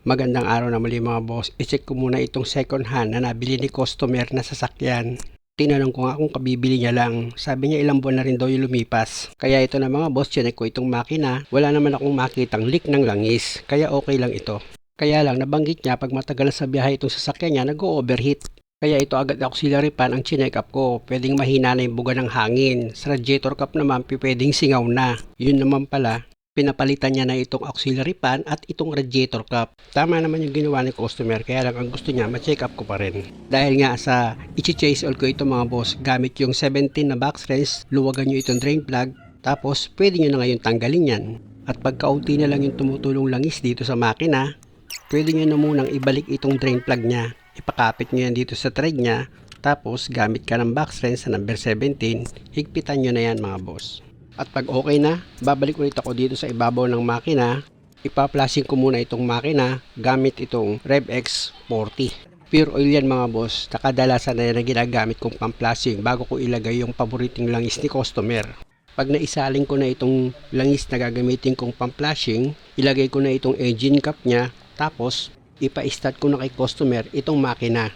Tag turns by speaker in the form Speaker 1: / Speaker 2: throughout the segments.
Speaker 1: Magandang araw na muli mga boss. I-check ko muna itong second hand na nabili ni customer na sasakyan. Tinanong ko nga kung kabibili niya lang. Sabi niya ilang buwan na rin daw yung lumipas. Kaya ito na mga boss, chinek ko itong makina. Wala naman akong makitang leak ng langis. Kaya okay lang ito. Kaya lang nabanggit niya pag matagal sa biyahe itong sasakyan niya, nag-overheat. Kaya ito agad auxiliary fan ang chinek up ko. Pwedeng mahina na yung buga ng hangin. Sa radiator cap naman, pwedeng singaw na. Yun naman pala, pinapalitan niya na itong auxiliary fan at itong radiator cap. Tama naman yung ginawa ni customer, kaya lang ang gusto niya ma-check up ko pa rin. Dahil nga sa i-chase all ko ito mga boss, gamit yung 17 na box wrench, luwagan nyo itong drain plug, tapos pwede nyo na ngayon tanggalin yan. At pagkaunti na lang yung tumutulong langis dito sa makina, pwede nyo na munang ibalik itong drain plug niya. Ipakapit nyo yan dito sa thread niya, tapos gamit ka ng box wrench sa number 17, higpitan nyo na yan mga boss. At pag okay na, babalik ulit ako dito sa ibabaw ng makina. Ipa-flashing ko muna itong makina gamit itong RevX 40. Pure oil yan mga boss. Nakadalasan na yan na ginagamit kong pang-flashing bago ko ilagay yung paboritong langis ni customer. Pag naisaling ko na itong langis na gagamitin kong pang-flashing, ilagay ko na itong engine cap niya. Tapos, ipa-start ko na kay customer itong makina.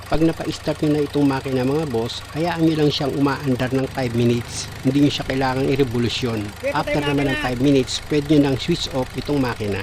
Speaker 1: Pag napa-start nyo na itong makina mga boss, hayaan nyo lang siyang umaandar ng 5 minutes. Hindi nyo siya kailangang i-revolusyon. After naman ng 5 minutes, pwede nyo nang switch off itong makina.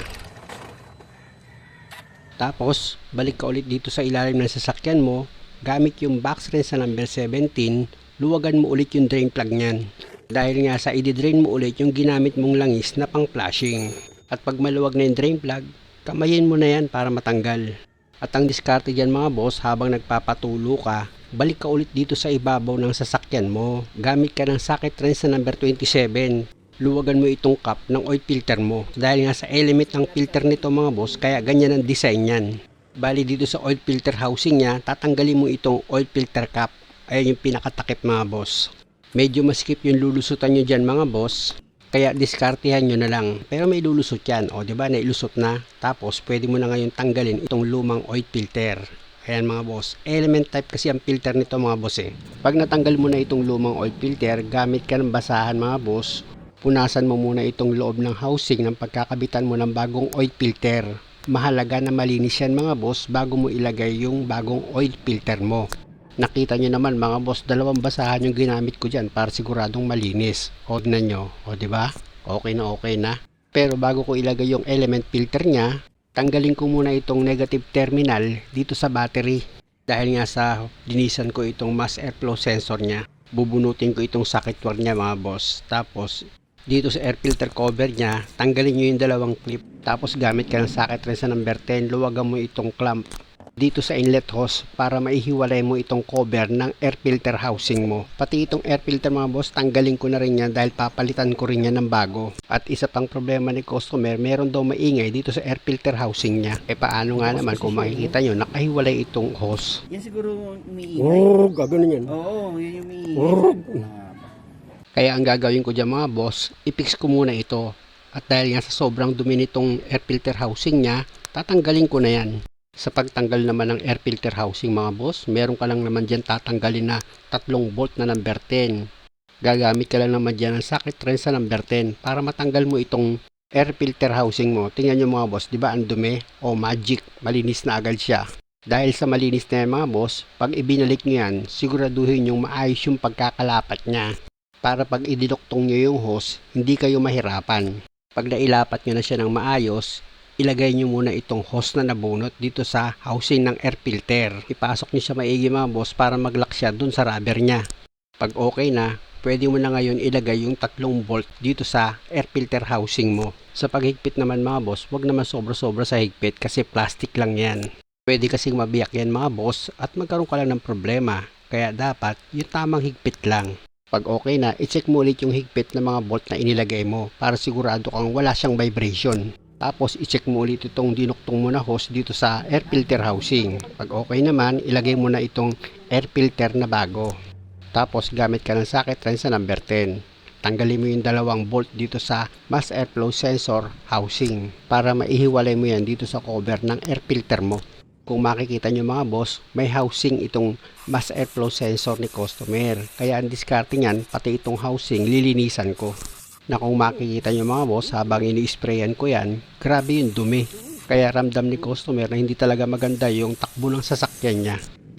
Speaker 1: Tapos, balik ka ulit dito sa ilalim ng sasakyan mo. Gamit yung box wrench sa number 17, luwagan mo ulit yung drain plug nyan. Dahil nga sa i-drain mo ulit yung ginamit mong langis na pang flashing. At pag maluwag na yung drain plug, kamayin mo na yan para matanggal. At ang diskarte dyan mga boss, habang nagpapatulo ka, balik ka ulit dito sa ibabaw ng sasakyan mo. Gamit ka ng socket wrench sa number 27. Luwagan mo itong cap ng oil filter mo. Dahil nga sa element ng filter nito mga boss, kaya ganyan ang design yan. Bali dito sa oil filter housing niya, tatanggalin mo itong oil filter cap. Ayan yung pinakatakip mga boss. Medyo maskip yung lulusutan nyo dyan mga boss. Kaya diskartehan nyo na lang. Pero may lulusot yan. O diba nailusot na. Tapos pwede mo na ngayon tanggalin itong lumang oil filter. Ayan mga boss. Element type kasi ang filter nito mga boss eh. Pag natanggal mo na itong lumang oil filter, gamit ka ng basahan mga boss. Punasan mo muna itong loob ng housing ng pagkakabitan mo ng bagong oil filter. Mahalaga na malinis yan mga boss bago mo ilagay yung bagong oil filter mo. Nakita nyo naman mga boss, dalawang basahan yung ginamit ko dyan para siguradong malinis. O tignan nyo, o diba? Okay na. Pero bago ko ilagay yung element filter nya, tanggalin ko muna itong negative terminal dito sa battery. Dahil nga sa linisan ko itong mass airflow sensor nya, bubunutin ko itong socket wire nya mga boss. Tapos dito sa air filter cover nya, tanggalin nyo yung dalawang clip. Tapos gamit ka ng socket wrench sa number 10, luwagan mo itong clamp dito sa inlet hose para maihiwalay mo itong cover ng air filter housing mo. Pati itong air filter mga boss, tanggalin ko na rin yan dahil papalitan ko rin yan ng bago. At isa pang problema ni customer, meron daw maingay dito sa air filter housing niya. E paano nga naman kung makikita nyo, nakahiwalay itong hose.
Speaker 2: Yan siguro umiingay.
Speaker 1: Gagano yan.
Speaker 2: Oo, yan yung umiingay.
Speaker 1: Kaya ang gagawin ko dyan mga boss, i-fix ko muna ito. At dahil nga sa sobrang dumi nitong air filter housing niya, tatanggalin ko na yan. Sa pagtanggal naman ng air filter housing mga boss, meron ka lang naman dyan tatanggalin na 3 bolt na number 10. Gagamit ka lang naman dyan ng socket wrench sa number 10 para matanggal mo itong air filter housing mo. Tingnan nyo mga boss, di ba ang dumi? O magic, malinis na agad siya. Dahil sa malinis na yan mga boss, pag ibinalik nyo yan, siguraduhin yung maayos yung pagkakalapat niya. Para pag idinuktong nyo yung hose, hindi kayo mahirapan. Pag nailapat nyo na siya ng maayos, ilagay nyo muna itong hose na nabunot dito sa housing ng air filter. Ipasok nyo siya maigi mga boss para mag-lock siya dun sa rubber nya. Pag okay na, pwede mo na ngayon ilagay yung 3 bolt dito sa air filter housing mo. Sa paghigpit naman mga boss, wag naman sobra-sobra sa higpit kasi plastic lang yan. Pwede kasing mabiyak yan mga boss at magkaroon ka lang ng problema. Kaya dapat yung tamang higpit lang. Pag okay na, i-check mo ulit yung higpit ng mga bolt na inilagay mo para sigurado kang wala siyang vibration. Tapos i-check mo ulit itong dinuktong mo na hose dito sa air filter housing. Pag okay naman, ilagay mo na itong air filter na bago. Tapos gamit ka ng socket wrench sa number 10. Tanggalin mo yung 2 bolt dito sa mass airflow sensor housing para maihiwalay mo yan dito sa cover ng air filter mo. Kung makikita nyo mga boss, may housing itong mass airflow sensor ni customer. Kaya ang diskarte niyan, pati itong housing, lilinisan ko. Na kung makikita nyo mga boss, habang ini-sprayan ko yan, grabe yung dumi. Kaya ramdam ni customer na hindi talaga maganda yung takbo ng sasakyan niya.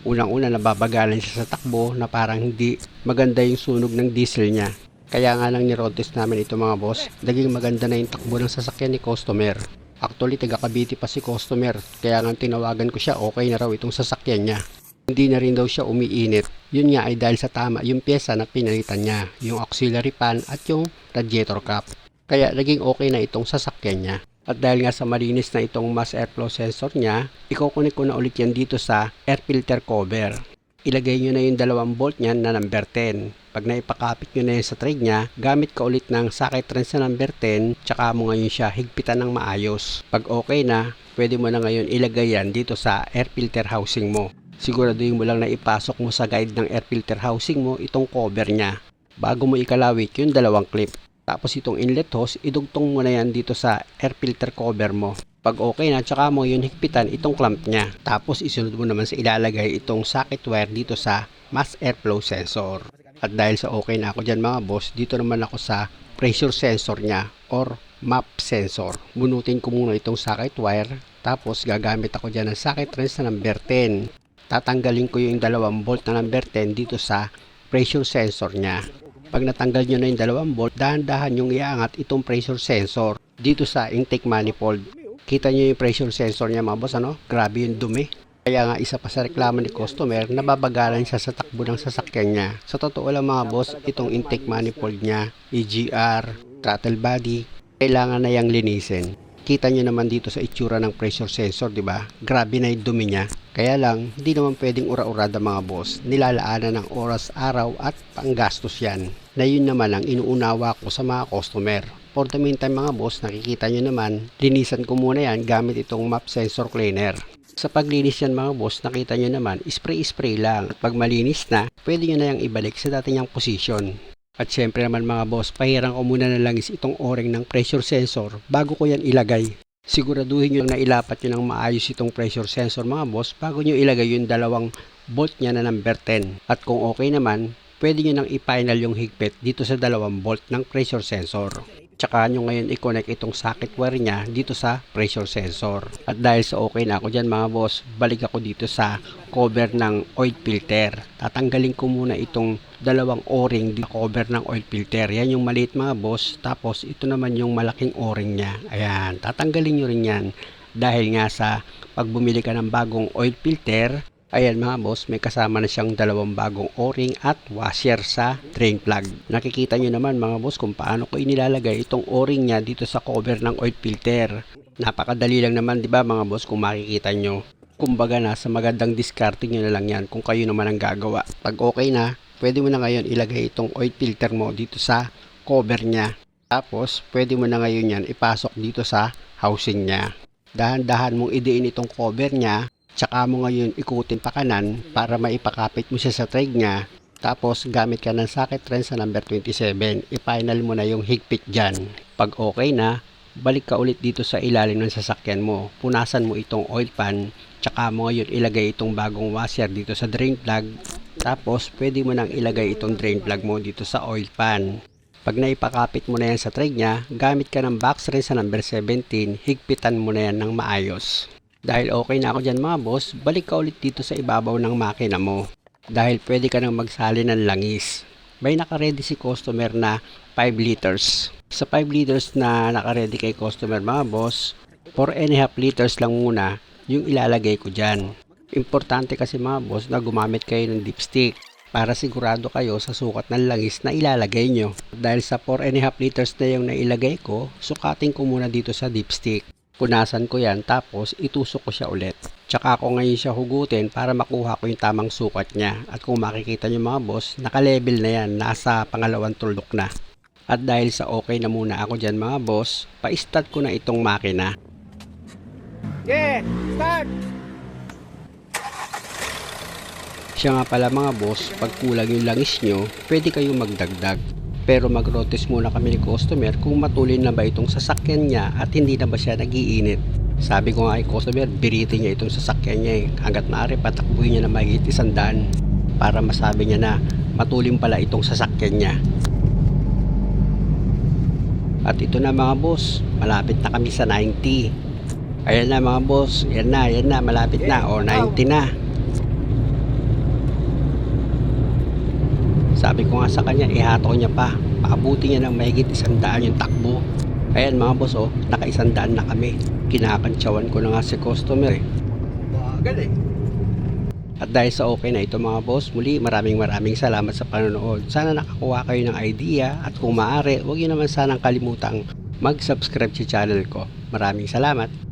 Speaker 1: Unang-una nababagalan siya sa takbo na parang hindi maganda yung sunog ng diesel niya. Kaya nga lang ni-road test namin ito mga boss, naging maganda na yung takbo ng sasakyan ni customer. Actually, taga Cavite pa si customer, kaya nga tinawagan ko siya, okay na raw itong sasakyan niya. Hindi na rin daw siya umiinit. Yun nga ay dahil sa tama yung pyesa na pinalitan niya, yung auxiliary fan at yung radiator cap. Kaya naging okay na itong sasakyan niya. At dahil nga sa malinis na itong mass airflow sensor niya, ikukunik ko na ulit yan dito sa air filter cover. Ilagay nyo na yung 2 bolt niyan na number 10. Pag naipakapit nyo na yan sa thread niya, gamit ka ulit ng socket wrench na number 10, tsaka mo ngayon siya higpitan ng maayos. Pag okay na, pwede mo na ngayon ilagay yan dito sa air filter housing mo. Siguraduhin mo lang na ipasok mo sa guide ng air filter housing mo itong cover niya. Bago mo ikalawit yung 2 clip. Tapos itong inlet hose, idugtong mo na yan dito sa air filter cover mo. Pag okay na, tsaka mo yun higpitan itong clamp niya. Tapos isunod mo naman sa ilalagay itong socket wire dito sa mass airflow sensor. At dahil sa okay na ako dyan mga boss, dito naman ako sa pressure sensor niya or MAP sensor. Bunutin ko muna itong socket wire. Tapos gagamit ako dyan ng socket wrench na number 10. Tatanggalin ko yung 2 bolt na number 10 dito sa pressure sensor niya. Pag natanggal nyo na yung 2 bolt, dahan-dahan yung iangat itong pressure sensor dito sa intake manifold. Kita nyo yung pressure sensor niya mga boss, ano? Grabe yung dumi. Kaya nga isa pa sa reklamo ni customer, nababagalan siya sa takbo ng sasakyan niya. Sa totoo lang mga boss, itong intake manifold niya, EGR, throttle body, kailangan na yang linisin. Kita nyo naman dito sa itsura ng pressure sensor, di ba? Grabe na yung dumi niya. Kaya lang, hindi naman pwedeng ura-urada mga boss. Nilalaanan ng oras, araw at panggastos yan. Na yun naman ang inuunawa ko sa mga customer. For the meantime mga boss, nakikita nyo naman, linisan ko muna yan gamit itong MAP sensor cleaner. Sa paglinis yan mga boss, nakita nyo naman, spray-spray lang. At pag malinis na, pwede nyo na yung ibalik sa dati niyang posisyon. At syempre naman mga boss, pahirang ko muna na langis itong o-ring ng pressure sensor bago ko yan ilagay. Siguraduhin nyo na ilapat nyo ng maayos itong pressure sensor mga boss bago nyo ilagay yung 2 bolt niya na number 10. At kung okay naman, pwede nyo nang i-final yung higpit dito sa 2 bolt ng pressure sensor. Tsaka nyo ngayon i-connect itong socket wire niya dito sa pressure sensor. At dahil sa okay na ako dyan mga boss, balik ako dito sa cover ng oil filter. Tatanggalin ko muna itong 2 o-ring di cover ng oil filter. Yan yung maliit mga boss. Tapos ito naman yung malaking o-ring niya. Ayan, tatanggalin nyo rin yan. Dahil nga sa pag bumili ka ng bagong oil filter, ayan mga boss, may kasama na siyang 2 bagong o-ring at washer sa drain plug. Nakikita nyo naman mga boss kung paano ko inilalagay itong o-ring niya dito sa cover ng oil filter. Napakadali lang naman, di ba mga boss, kung makikita nyo. Kumbaga na sa magandang discarding nyo na lang yan kung kayo naman ang gagawa. Pag okay na, pwede mo na ngayon ilagay itong oil filter mo dito sa cover niya. Tapos pwede mo na ngayon yan ipasok dito sa housing niya. Dahan-dahan mong idiin itong cover niya. Tsaka mo ngayon ikutin pa kanan para maipakapit mo siya sa thread niya. Tapos gamit ka ng socket wrench sa number 27. I-final mo na yung higpit dyan. Pag okay na, balik ka ulit dito sa ilalim ng sasakyan mo. Punasan mo itong oil pan. Tsaka mo ngayon ilagay itong bagong washer dito sa drain plug. Tapos pwede mo nang ilagay itong drain plug mo dito sa oil pan. Pag naipakapit mo na yan sa thread niya, gamit ka ng box wrench sa number 17. Higpitan mo na yan ng maayos. Dahil okay na ako dyan mga boss, balik ka ulit dito sa ibabaw ng makina mo. Dahil pwede ka nang magsali ng langis. May nakaredy si customer na 5 liters. Sa 5 liters na nakaredy kay customer mga boss, 4.5 liters lang muna yung ilalagay ko dyan. Importante kasi mga boss na gumamit kayo ng dipstick para sigurado kayo sa sukat ng langis na ilalagay nyo. Dahil sa 4.5 liters na yung nailagay ko, sukatin ko muna dito sa dipstick. Punasan ko yan tapos itusok ko siya ulit. Tsaka ako ngayon siya hugutin para makuha ko yung tamang sukat niya. At kung makikita nyo mga boss, naka-level na yan, nasa pangalawang tuldok na. At dahil sa okay na muna ako dyan mga boss, pa-start ko na itong makina.
Speaker 2: Yeah, start!
Speaker 1: Siya nga pala mga boss, pag kulang yung langis nyo, pwede kayong magdagdag. Pero mag-road test muna kami ni customer kung matulin na ba itong sasakyan niya at hindi na ba siya nagiinit. Sabi ko nga kay customer, biritin niya itong sasakyan niya eh. Hanggat maaari, patakbuhin niya na mahigit 100 para masabi niya na matulin pala itong sasakyan niya. At ito na mga boss, malapit na kami sa 90. Ayan na mga boss, yan na, malapit na. O, 90 na. Sabi ko nga sa kanya, ihato niya pa. Paabuti niya ng mahigit 100 yung takbo. Ayan mga boss, oh, naka 100 na kami. Kinakantsawan ko na nga si customer eh.
Speaker 2: Bagal eh.
Speaker 1: At dahil sa okay na ito mga boss, muli maraming salamat sa panonood. Sana nakakuha kayo ng idea at kung maaari, huwag niyo naman sanang kalimutang mag-subscribe sa channel ko. Maraming salamat.